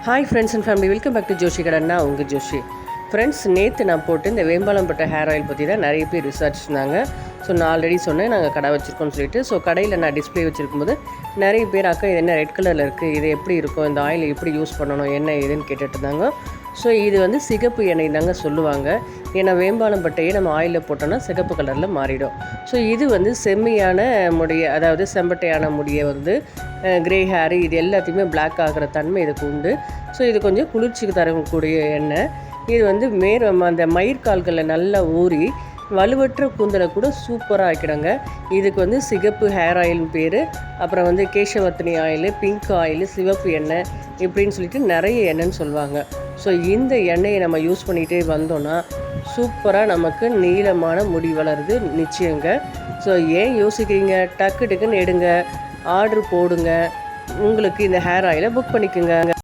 Hi friends and family, welcome back to Joshi கடன்னா உங்கள் Joshi. Friends, நேற்று நான் போட்டு இந்த வேம்பாலம்பட்ட ஹேர் ஆயில் பற்றி தான் நிறைய பேர் விசாரிச்சிருந்தாங்க. ஸோ நான் ஆல்ரெடி சொன்னேன் நாங்கள் கடை வச்சுருக்கோம்னு சொல்லிட்டு. ஸோ கடையில் நான் டிஸ்பிளே வச்சுருக்கும்போது நிறைய பேர் அக்கா இது என்ன ரெட் கலரில் இருக்குது, இது எப்படி இருக்கும், இந்த ஆயில் எப்படி யூஸ் பண்ணணும், என்ன ஏதுன்னு கேட்டுட்டு இருந்தாங்க. ஸோ இது வந்து சிகப்பு எண்ணெய் தாங்க சொல்லுவாங்க. ஏன்னா வேம்பாலம்பட்டையை நம்ம ஆயிலில் போட்டோன்னா சிகப்பு கலரில் மாறிடும். ஸோ இது வந்து செம்மையான முடியை, அதாவது செம்பட்டையான முடியை வந்து கிரே ஹேரு இது எல்லாத்தையுமே பிளாக் ஆகிற தன்மை இதுக்கு உண்டு. ஸோ இது கொஞ்சம் குளிர்ச்சிக்கு தரக்கூடிய எண்ணெய். இது வந்து அந்த மயிர்கால்களில் நல்லா ஊறி வலுவற்ற கூந்தலை கூட சூப்பராக ஆக்கிடுங்க. இதுக்கு வந்து சிகப்பு ஹேர் ஆயில்னு பேர். அப்புறம் வந்து கேசவர்த்தினி ஆயில், பிங்க் ஆயில், சிவப்பு எண்ணெய் இப்படின்னு சொல்லிட்டு நிறைய எண்ணெய்ன்னு சொல்லுவாங்க. ஸோ இந்த எண்ணெயை நம்ம யூஸ் பண்ணிகிட்டே வந்தோன்னா சூப்பராக நமக்கு நீளமான முடி வளருது நிச்சயங்க. ஸோ ஏன் யோசிக்கிறீங்க, டக்குன்னு எடுங்க, ஆர்டர் போடுங்க, உங்களுக்கு இந்த ஹேர் ஆயிலை புக் பண்ணிக்கோங்க.